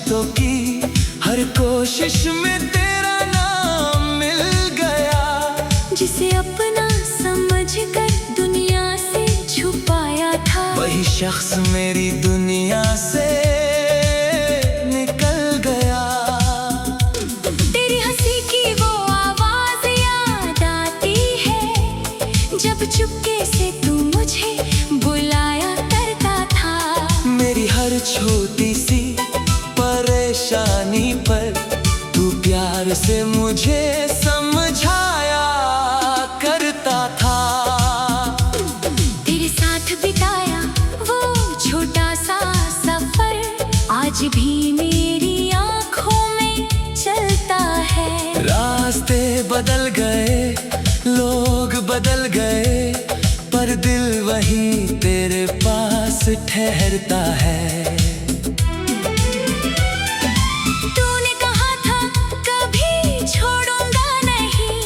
रिश्तों की हर कोशिश में तेरा नाम मिल गया। जिसे अपना समझकर दुनिया से छुपाया था, वही शख्स मेरी दुनिया से निकल गया। तेरी हंसी की वो आवाज याद आती है, जब चुपके से तू मुझे बुलाया करता था। मेरी हर छोटी सी परेशानी पर तू प्यार से मुझे समझाया करता था। तेरे साथ बिताया वो छोटा सा सफर आज भी मेरी आंखों में चलता है। रास्ते बदल गए, लोग बदल गए, पर दिल वहीं तेरे पास ठहरता है। तूने कहा था कभी छोड़ूंगा नहीं,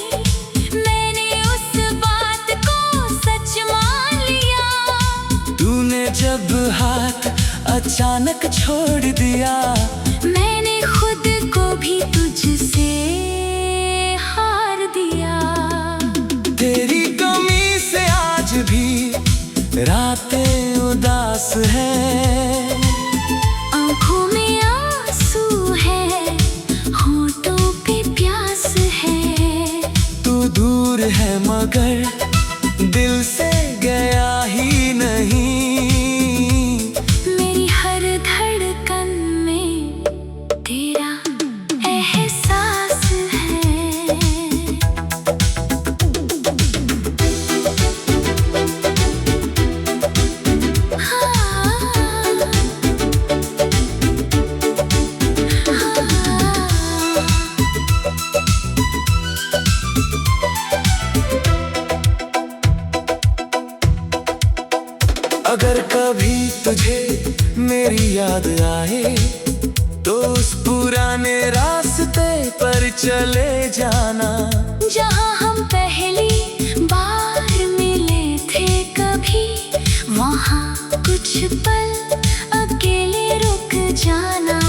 मैंने उस बात को सच मान लिया। तूने जब हाथ अचानक छोड़ दिया, मैंने खुद को भी तुझसे हार दिया। तेरी कमी से आज भी रातें उदास हैं। आँखों में आंसू है, होठों पे प्यास है। तू दूर है मगर दिल से गया ही नहीं। मेरी हर धड़कन में तेरा एहसास है। अगर कभी तुझे मेरी याद आए, तो उस पुराने रास्ते पर चले जाना, जहाँ हम पहली बार मिले थे कभी, वहाँ कुछ पल अकेले रुक जाना।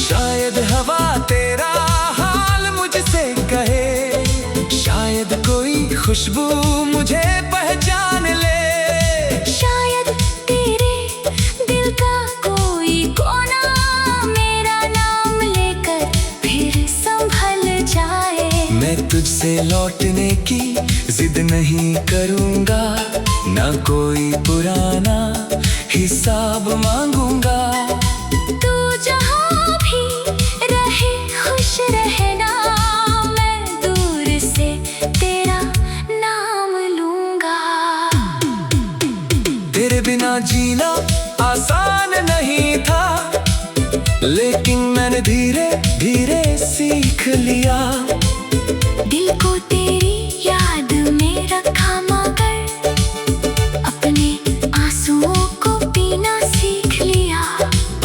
शायद हवा तेरा हाल मुझसे कहे, शायद कोई खुशबू मुझे पहचान ले। शायद तेरे दिल का कोई कोना मेरा नाम लेकर फिर संभल जाए। मैं तुझसे लौटने की जिद नहीं करूँगा, ना कोई पुराना हिसाब मांगूंगा। तू जहाँ भी रहे खुश रहना, मैं दूर से तेरा नाम लूंगा। तेरे बिना जीना आसान नहीं था, लेकिन मैंने धीरे धीरे सीख लिया। दिल को तेरी याद में रखा मगर अपने आंसुओं को पीना सीख लिया।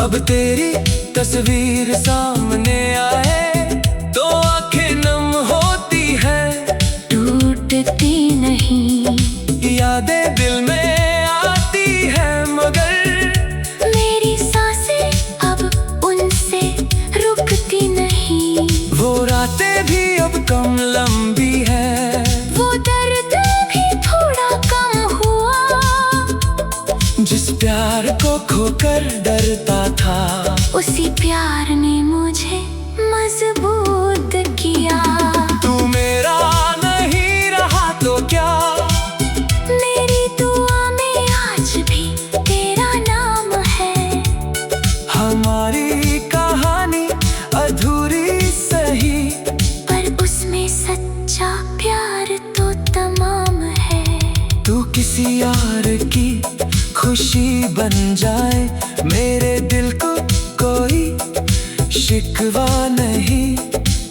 अब तेरी तस्वीर सामने आए तो आंखें नम होती है, टूटती नहीं। यादें दिल में आती है मगर मेरी सांसें अब उनसे रुकती नहीं। वो रातें भी अब कम लंबी है, वो दर्द भी थोड़ा कम हुआ। जिस प्यार को खोकर डरता था, उसी प्यार ने मुझे मजबूत किया। तू मेरा नहीं रहा तो क्या, मेरी दुआ में आज भी तेरा नाम है। हमारी कहानी अधूरी सही, पर उसमें सच्चा प्यार तो तमाम है। तू किसी यार की खुशी बन जाए, मेरे दिल को कोई शिकवा नहीं।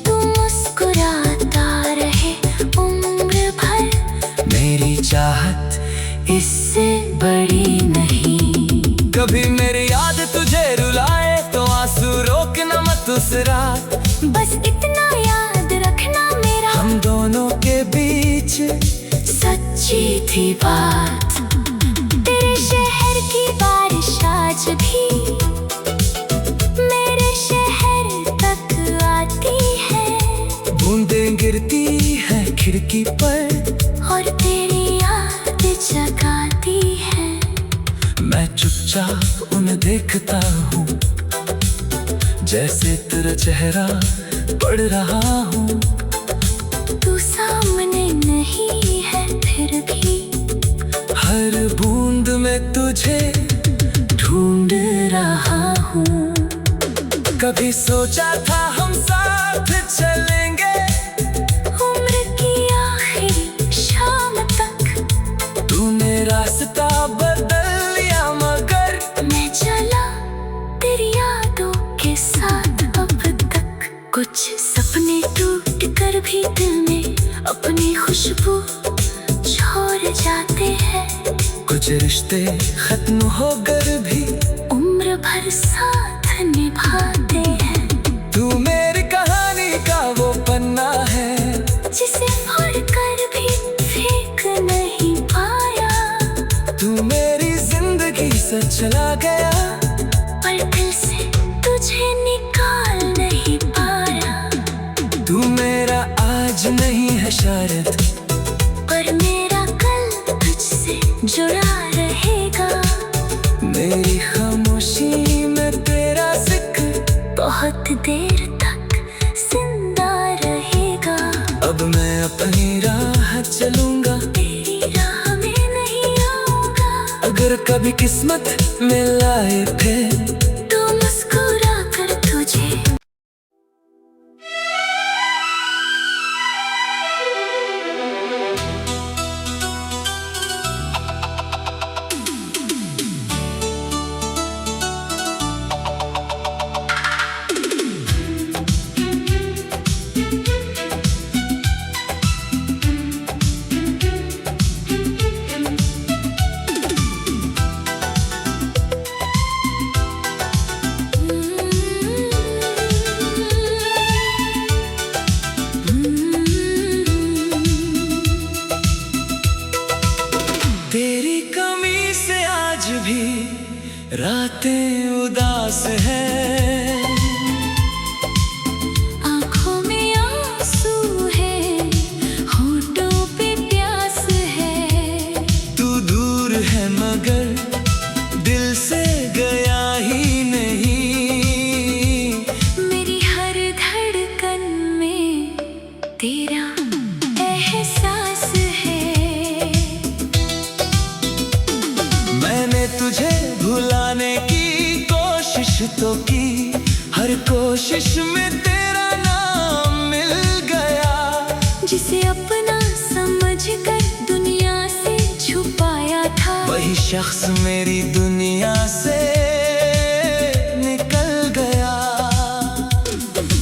तू मुस्कुराता रहे उम्र भर, मेरी चाहत इससे बड़ी नहीं। कभी मेरी याद तुझे रुलाए तो आंसू रोकना मत उस रात। बस इतना याद रखना मेरा, हम दोनों के बीच सच्ची थी बात। तेरे शहर की बारिश आज भी गिरती है खिड़की पर और तेरी याद जगाती है। मैं चुपचाप उन्हें देखता हूँ, जैसे तेरा चेहरा पढ़ रहा हूँ। तू सामने नहीं है फिर भी हर बूंद में तुझे ढूंढ रहा हूँ। कभी सोचा था हम साथ चलेंगे उम्र की आखिरी शाम तक। तूने रास्ता बदल लिया मगर मैं चला तेरी यादों के साथ अब तक। कुछ सपने टूट कर भी दिल में अपनी खुशबू छोड़ जाते हैं। कुछ रिश्ते खत्म होकर भी उम्र भर साथ निभाते हैं। तू मेरी कहानी का वो पन्ना है जिसे पढ़कर भी फेंक नहीं पाया। तू मेरी जिंदगी से चला गया, पर दिल से तुझे निकाल नहीं पाया। तू मेरा आज नहीं है शायद, पर मेरा कल तुझसे जुड़ा रहेगा। मेरी खामोशी में तेरा जिक्र बहुत देर तक जिंदा रहेगा। अब मैं अपनी राह चलूंगा, तेरी राह में नहीं आऊंगा। अगर कभी किस्मत में लाए फिर तो मुस्कुरा कर तुझे तेरी कमी से आज भी रातें उदास है। आँखों में आंसू है, होठों पे प्यास है। तू दूर है मगर दिल से गया ही नहीं। मेरी हर धड़कन में तेरा एहसास है। मैंने तुझे भुलाने की कोशिश तो की, हर कोशिश में तेरा नाम मिल गया। जिसे अपना समझकर दुनिया से छुपाया था, वही शख्स मेरी दुनिया से निकल गया।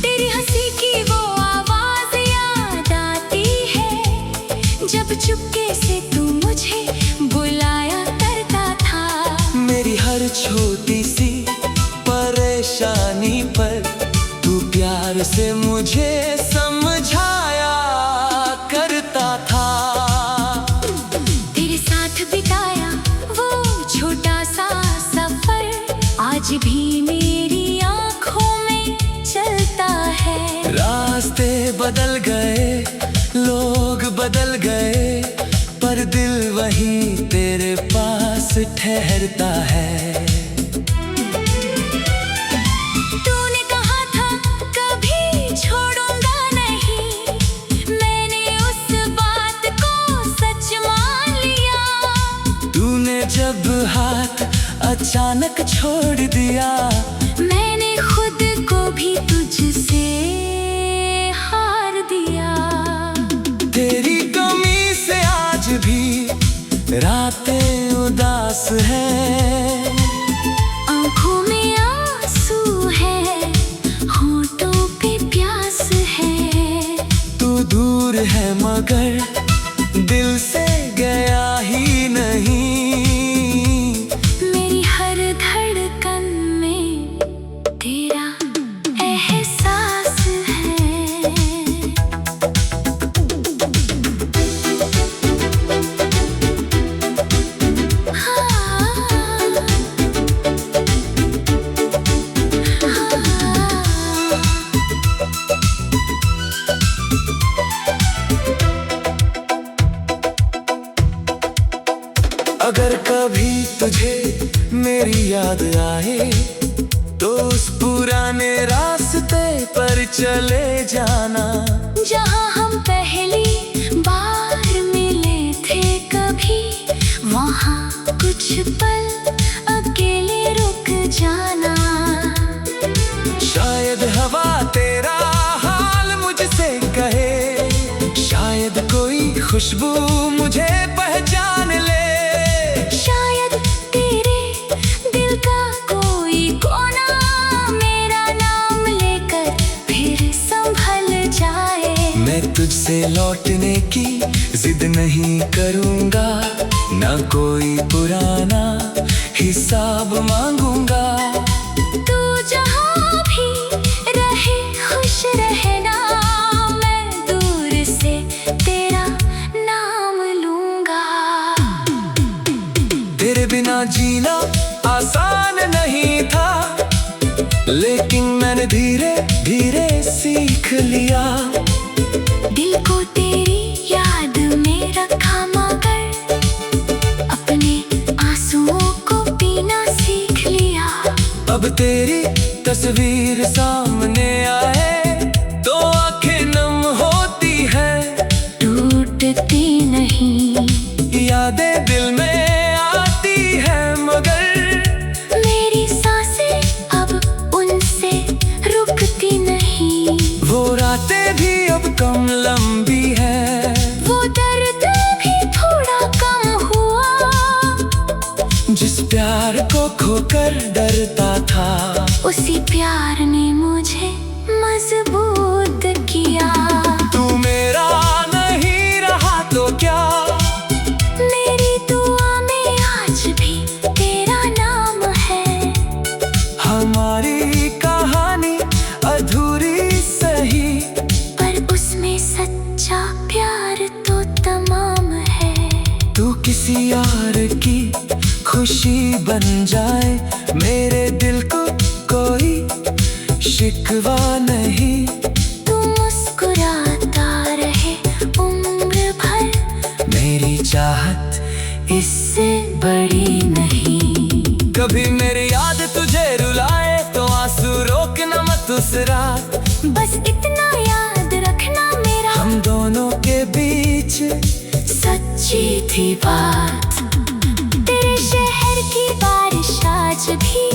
तेरी हंसी की वो आवाज याद आती है, जब चुपके से तू मुझे बुलाया करता था। मेरी हर छोटी सी परेशानी पर तू प्यार से मुझे समझाया करता था। तेरे साथ बिताया वो छोटा सा सफर आज भी मेरी आंखों में चलता है। रास्ते बदल गए, लोग बदल गए, पर दिल वहीं तेरे पास ठहरता है। तूने कहा था कभी छोड़ूंगा नहीं, मैंने उस बात को सच मान लिया। तूने जब हाथ अचानक छोड़ दिया, मैंने खुद को भी तुझसे हार दिया। तेरी कमी से आज भी रातें उदास है। आँखों में आंसू है, होठों पे प्यास है। तू दूर है मगर दिल से गया ही नहीं। मेरी हर धड़कन में तेरा एहसास है। हाँ, हाँ। याद आए तो उस पुराने रास्ते पर चले जाना, जहाँ हम पहली बार मिले थे कभी, वहाँ कुछ पल अकेले रुक जाना। शायद हवा तेरा हाल मुझसे कहे, शायद कोई खुशबू मुझे पहचान ले, शायद तेरे दिल का कोई कोना मेरा नाम लेकर फिर संभल जाए। मैं तुझसे लौटने की जिद नहीं करूँगा, ना कोई पुराना हिसाब मांगूंगा। तू जहाँ भी रहे खुश रहना, मैं दूर से तेरा नाम लूंगा। तेरे बिना जीना आसान नहीं था, लेकिन मैंने धीरे धीरे सीख लिया। दिल को तेरी याद में रखा मगर अपने आंसुओं को पीना सीख लिया। अब तेरी तस्वीर सामने आए तो आंखें नम होती है, टूटती नहीं। यादें दिल में आती है मगर मेरी सांसें अब उनसे रुकती नहीं। वो रातें भी अब कम लंबी है, वो दर्द भी थोड़ा कम हुआ, जिस प्यार को खोकर डरता था, उसी प्यार ने मुझे मजबूत किया। तू मेरा नहीं रहा तो क्या, मेरी दुआ में आज भी तेरा नाम है। हमारी कहानी अधूरी सही, पर उसमें सच्चा प्यार तो तमाम है। तू किसी यार की खुशी बन जाए, मेरे दिल को कोई शिकवा नहीं। तू मुस्कुराता रहे उम्र भर, मेरी चाहत इससे बड़ी नहीं। कभी मेरी याद तुझे रुलाए तो आंसू रोकना मत उस रात। बस इतना याद रखना मेरा, हम दोनों के बीच सच्ची थी बात। तेरे शहर की बारिश आज भी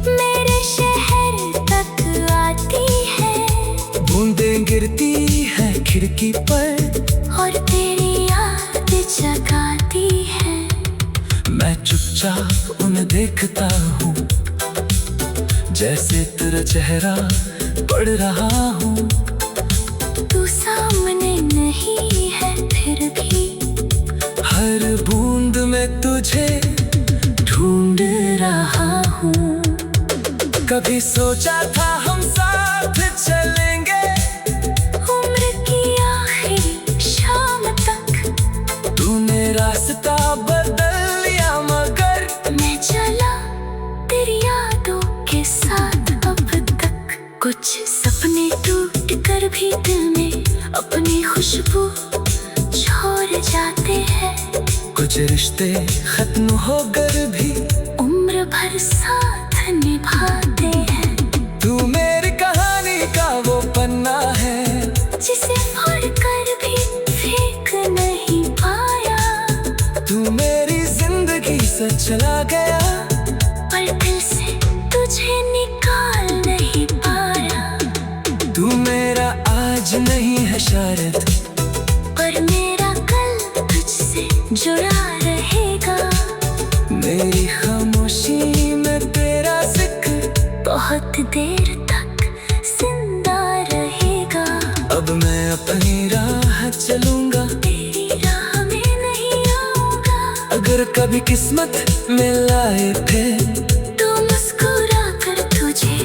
मेरे शहर तक आती है। बूंदें गिरती हैं खिड़की पर और तेरी याद जगाती है। मैं चुपचाप उन्हें देखता हूँ, जैसे तेरा चेहरा पढ़ रहा हूँ। तू सामने नहीं है फिर भी हर बूंद में तुझे ढूंढ रहा हूँ। कभी सोचा था हम साथ चलेंगे उम्र की आखिरी शाम तक। तूने रास्ता बदल लिया मगर मैं चला तेरी यादों के साथ अब तक। कुछ सपने टूट कर भी दिल में अपनी खुशबू छोड़ जाते हैं। कुछ रिश्ते खत्म होकर भी उम्र भर साथ निभाते हैं। तू मेरी कहानी का वो पन्ना है, जिसे पढ़कर भी फेंक नहीं पाया। तू मेरी जिंदगी से चला गया, पर दिल से तुझे निकाल नहीं पाया। तू मेरा आज नहीं है शायद, पर मेरा कल तुझसे जुड़ा रहेगा। मेरी खामोशी में तेरा जिक्र बहुत देर तक जिंदा रहेगा। अब मैं अपनी राह चलूंगा, तेरी राह में नहीं आऊंगा। अगर कभी किस्मत में लाए फिर तो मुस्कुरा कर तुझे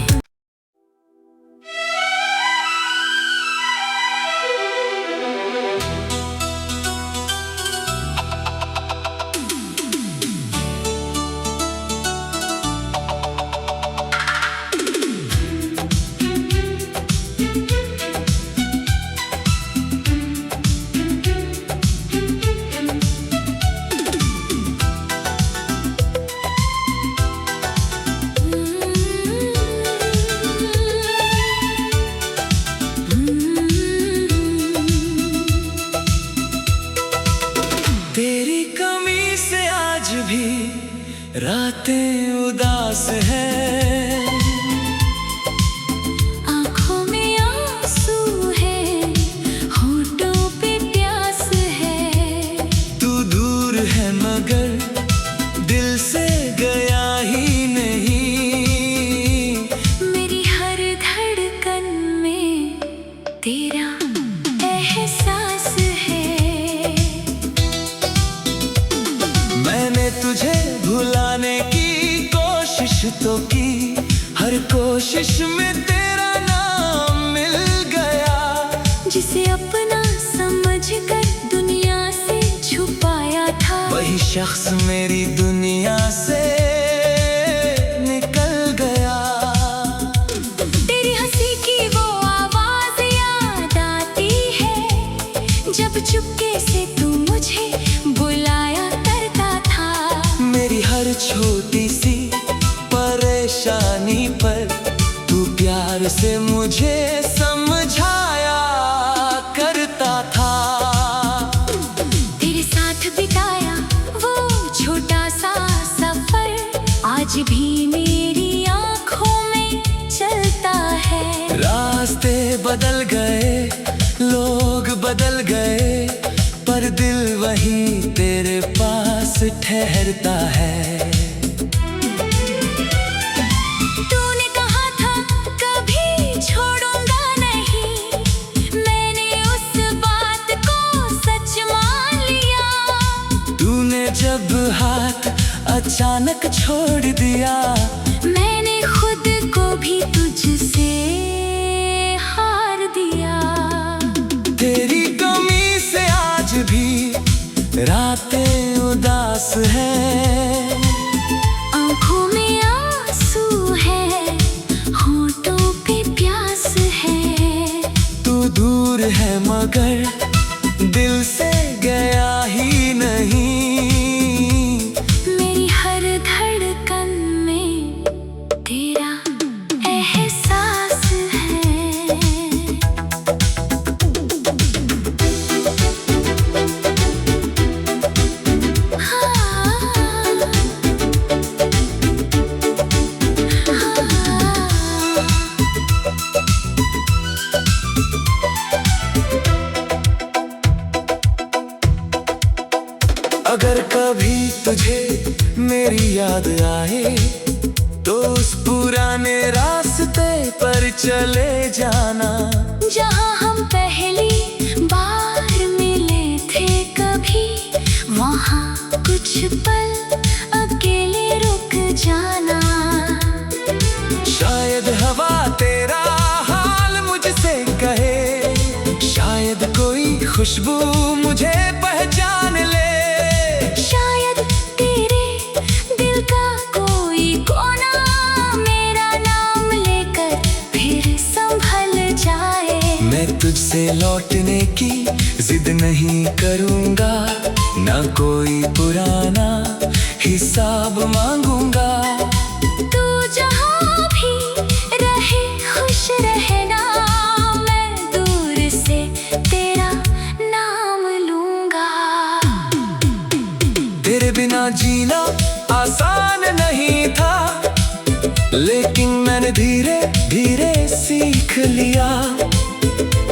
बातों की हर कोशिश में तेरा नाम मिल गया। जिसे अपना समझकर दुनिया से छुपाया था, वही शख्स मेरी दुनिया से निकल गया। तेरी हंसी की वो आवाज याद आती है, जब चुपके से तू मुझे बुलाया करता था। मेरी हर छोटी सी परेशानी पर तू प्यार से मुझे समझाया करता था। तेरे साथ बिताया वो छोटा सा सफर आज भी मेरी आंखों में चलता है। रास्ते बदल गए, लोग बदल गए, पर दिल वहीं तेरे पास ठहरता है। तूने कहा था कभी छोड़ूंगा नहीं, मैंने उस बात को सच मान लिया। तूने जब हाथ अचानक छोड़ दिया, मैंने खुद को भी तुझसे हार दिया। तेरी कमी से आज भी रातें उदास हैं। आँखों में आंसू है, होठों पे प्यास है। तू दूर है मगर दिल से गया ही नहीं। मेरी हर धड़कन में तेरा एहसास है। अगर कभी तुझे मेरी याद आए, तो उस पुराने रास्ते पर चले जाना। जहाँ हम पहली बार मिले थे कभी, वहाँ कुछ पल अकेले रुक जाना। शायद हवा तेरा हाल मुझसे कहे, शायद कोई खुशबू मुझे पहचान ले। शायद तेरे दिल का कोई कोना मेरा नाम लेकर फिर संभल जाए। मैं तुझसे लौटने की जिद नहीं करूँगा, ना कोई पुराना हिसाब मांगूंगा। तू जहाँ भी रहे खुश रहना, मैं दूर से तेरा नाम लूंगा। तेरे बिना जीना आसान नहीं था, लेकिन मैंने धीरे धीरे सीख लिया।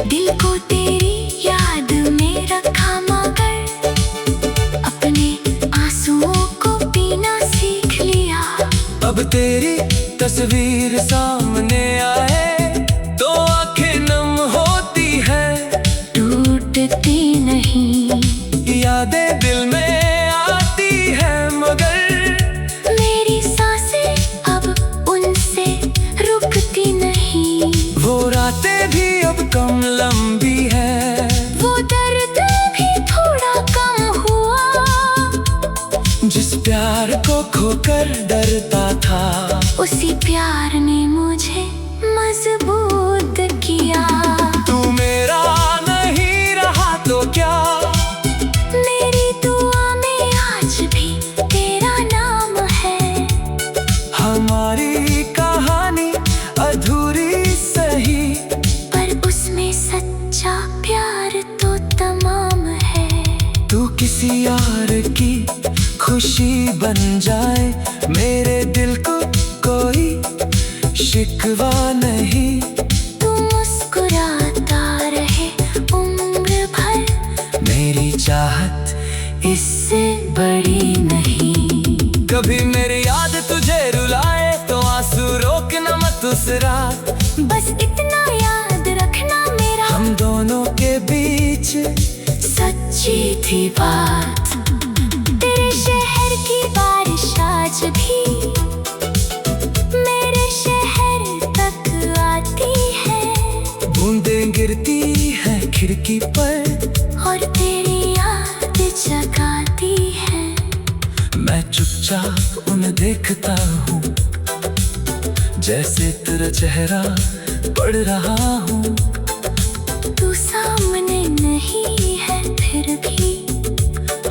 दिल को तेरी याद में रखा मगर अपने आंसुओं को पीना सीख लिया। अब तेरी तस्वीर सामने आए तो आंखें नम होती है, टूटती नहीं। यादें दिल में आती है मगर मेरी सांसें अब उनसे रुकती नहीं। वो रातें भी अब कम लंबी है, वो दर्द भी थोड़ा कम हुआ। जिस प्यार को खोकर डरता था, उसी प्यार ने मुझे मजबूत किया। तू मेरा नहीं रहा तो क्या, मेरी दुआ में आज भी तेरा नाम है। हमारी कहानी अधूरी सही, पर उसमें सच्चा प्यार तो तमाम है। तू किसी यार की खुशी बन जाए, मेरे दिल को कोई शिकवा नहीं। तू मुस्कुराता रहे उम्र भर, मेरी चाहत इससे बड़ी नहीं। कभी मेरी याद तुझे रुलाए तो आंसू रोकना मत उस रात। बस इतना याद रखना मेरा, हम दोनों के बीच सच्ची थी बात। तेरे शहर की बारिश आज भी बूंदें गिरती हैं खिड़की पर और तेरी याद जगाती है। मैं चुपचाप उन्हें देखता हूँ, जैसे तेरा चेहरा पढ़ रहा हूँ। तू सामने नहीं है फिर भी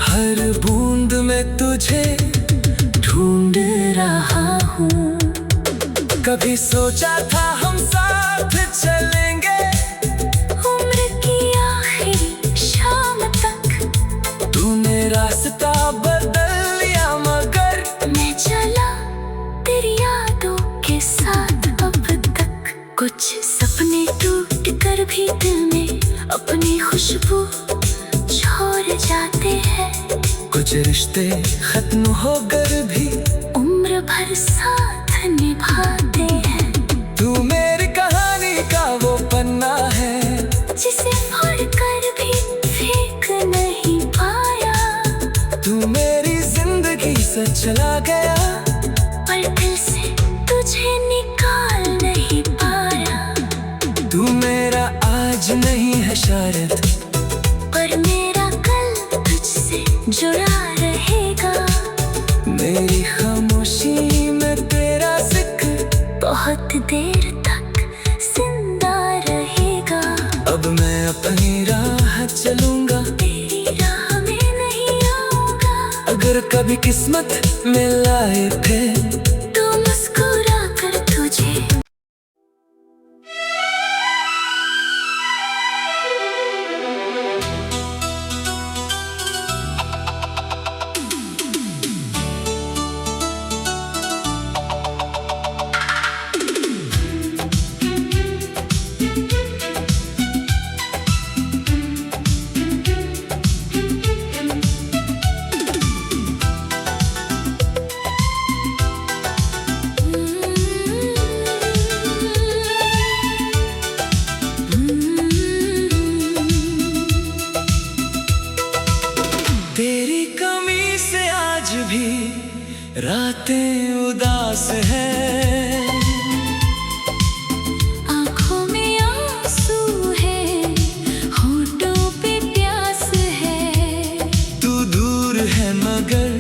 हर बूंद में तुझे ढूंढ रहा हूँ। कभी सोचा था हम साथ चलेंगे उम्र की आखिरी शाम तक। तूने रास्ता बदल लिया मगर मैं चला तेरी यादों के साथ अब तक। कुछ सपने टूट कर भी दिल में अपनी खुशबू छोड़ जाते हैं। कुछ रिश्ते खत्म होकर भी उम्र भर साथ निभाते हैं। तू मेरी कहानी का वो पन्ना है जिसे पढ़कर भी फेंक नहीं पाया। तू मेरी जिंदगी से चला गया, पर दिल से तुझे निकाल नहीं पाया। तू मेरा आज नहीं है शायद, पर मेरा कल तुझसे जुड़ा रहेगा। मेरी खामोशी में तेरा जिक्र बहुत देर तक जिंदा रहेगा। अब मैं अपनी राह चलूंगा, तेरी राह में नहीं आऊंगा। अगर कभी किस्मत में लाए थे तो मुस्कुरा कर तुझे तेरी कमी से आज भी रातें उदास है। आँखों में आंसू है, होठों पे प्यास है। तू दूर है मगर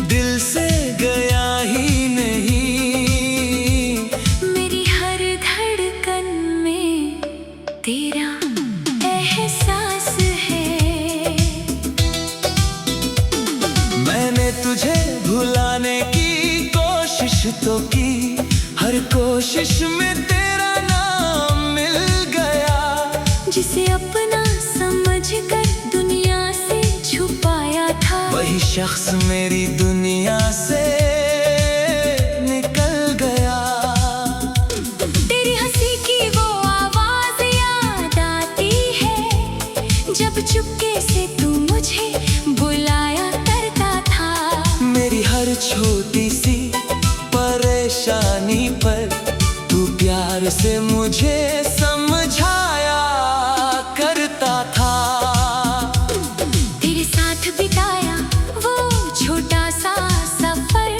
दिल से गया ही नहीं। मेरी हर धड़कन में तेरा एहसास है। मैंने तुझे भुलाने की कोशिश तो की, हर कोशिश में तेरा नाम मिल गया। जिसे अपना समझकर दुनिया से छुपाया था, वही शख्स मेरी दुनिया से निकल गया। तेरी हंसी की वो आवाज याद आती है, जब चुपके से तू मुझे बुलाया करता था। मेरी हर छोटी सी परेशानी पर तू प्यार से मुझे समझाया करता था। तेरे साथ बिताया वो छोटा सा सफर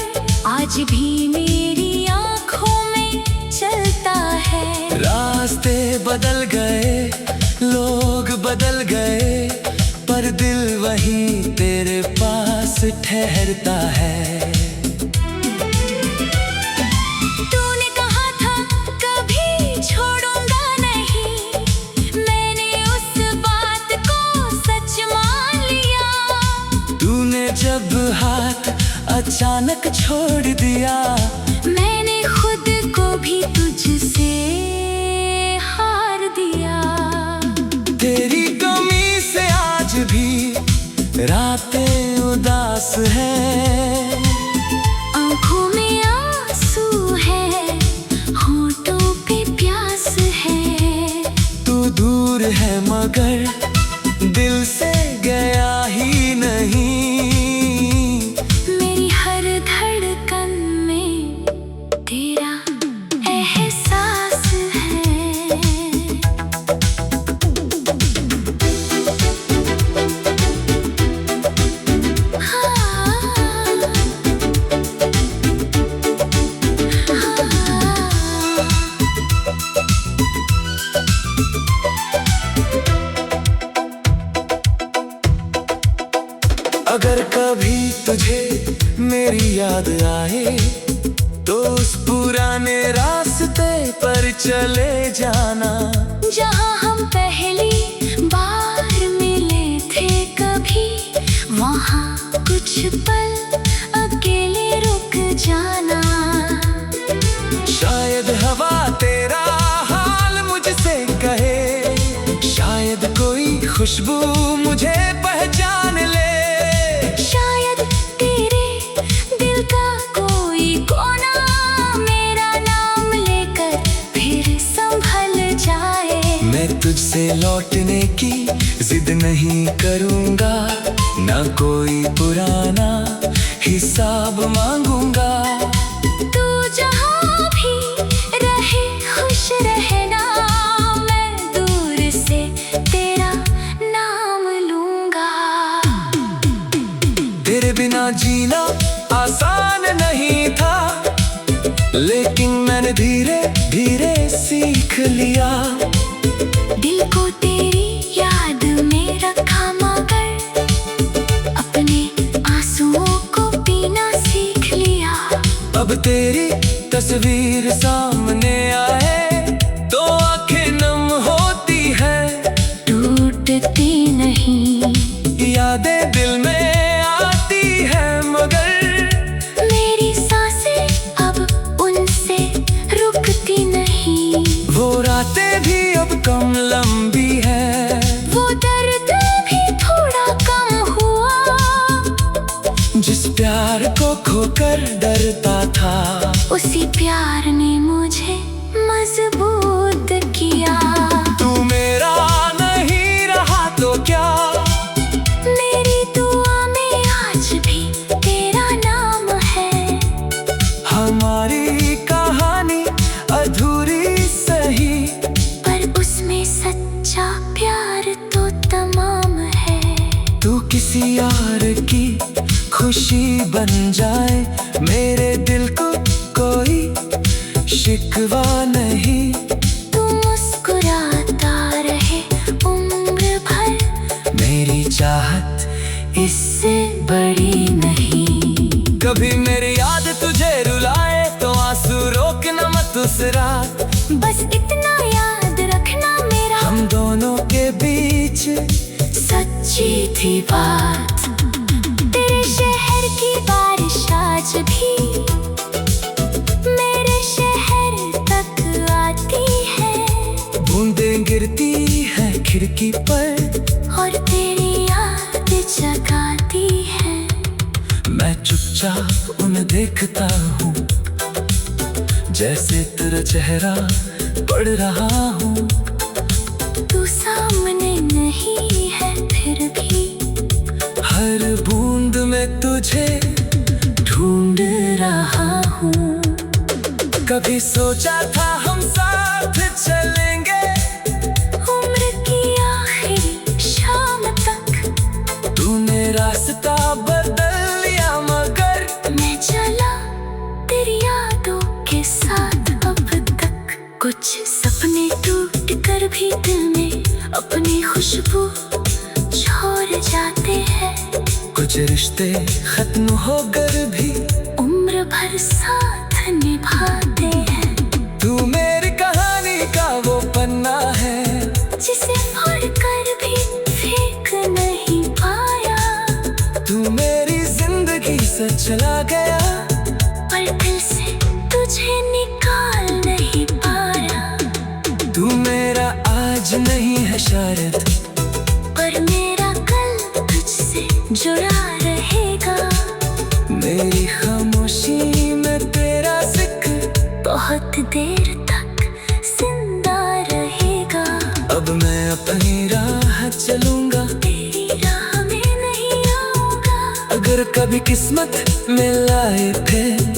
आज भी मेरी आंखों में चलता है। रास्ते बदल गए, लोग बदल गए, पर दिल वहीं तेरे पास ठहरता है। तूने कहा था कभी छोड़ूंगा नहीं, मैंने उस बात को सच मान लिया। तूने जब हाथ अचानक छोड़ दिया, मैंने खुद को भी तुझसे हार दिया। तेरी कमी से आज भी रातें उदास है। आँखों में आंसू है, होठों पे प्यास है। तू दूर है मगर दिल से गया ही नहीं। मेरी हर धड़कन में तेरा एहसास है। हाँ, हाँ। तुझे मेरी याद आए तो उस पुराने रास्ते पर चले जाना, जहाँ हम पहली बार मिले थे कभी, वहाँ कुछ पल अकेले रुक जाना। शायद हवा तेरा हाल मुझसे कहे, शायद कोई खुशबू मुझे पहचान ले, शायद तेरे दिल का कोई कोना मेरा नाम लेकर फिर संभल जाए। मैं तुझसे लौटने की जिद नहीं करूँगा, ना कोई पुराना हिसाब मांगूंगा। तू जहाँ भी रहे खुश रहना, मैं दूर से तेरा नाम लूंगा। तेरे बिना जीना आसान नहीं था, लेकिन मैंने धीरे धीरे सीख लिया। दिल को तेरी याद में रखा मगर अपने आंसुओं को पीना सीख लिया। अब तेरी तस्वीर सामने आए तो आंखें नम होती है, टूटती नहीं। यादें दिल में आती है मगर मेरी सांसें अब उनसे रुकती नहीं। वो रातें भी अब कम लंबी है, वो दर्द भी थोड़ा कम हुआ। जिस प्यार को खोकर डरता था, उसी प्यार ने मुझे मजबूत किया। तू मेरा नहीं रहा तो क्या, मेरी दुआ में आज भी तेरा नाम है। हमारी कहानी अधूरी सही, पर उसमें सच्चा प्यार तो तमाम है। तू किसी यार की खुशी बन जाए, मेरे दिल को कोई शिकवा नहीं। तू मुस्कुराता रहे उम्र भर, मेरी चाहत इससे बड़ी नहीं। कभी मेरी याद तुझे रुलाए तो आंसू रोकना मत उस रात। बस इतना याद रखना मेरा, हम दोनों के बीच सच्ची थी बात। तेरे शहर की बारिश आज भी मेरे शहर तक आती है। बूंदें गिरती है खिड़की पर और तेरी याद जगाती है। मैं चुपचाप उन्हें देखता हूँ, जैसे तेरा चेहरा पढ़ रहा हूँ। तू सामने नहीं है फिर भी हर बूंद में तुझे ढूंढ रहा हूँ। कभी सोचा था हम साथ चलेंगे उम्र की आखिरी शाम तक। तूने रास्ता बदल लिया मगर मैं चला तेरी यादों के साथ अब तक। कुछ सपने टूट कर भी दिल में अपनी खुशबू छोड़ जाते हैं। कुछ रिश्ते खत्म होकर भी उम्र भर साथ निभाते हैं। तू मेरी कहानी का वो पन्ना है, जिसे पढ़कर भी फेंक नहीं पाया। तू मेरी जिंदगी से चला गया, पर दिल से तुझे निकाल नहीं पाया। तू मेरा आज नहीं है शायद, पर मेरा कल तुझसे जुड़ा रहेगा। मेरी खामोशी में तेरा जिक्र बहुत देर तक जिंदा रहेगा। अब मैं अपनी राह चलूंगा, तेरी राह में नहीं आऊंगा। अगर कभी किस्मत में लाए फिर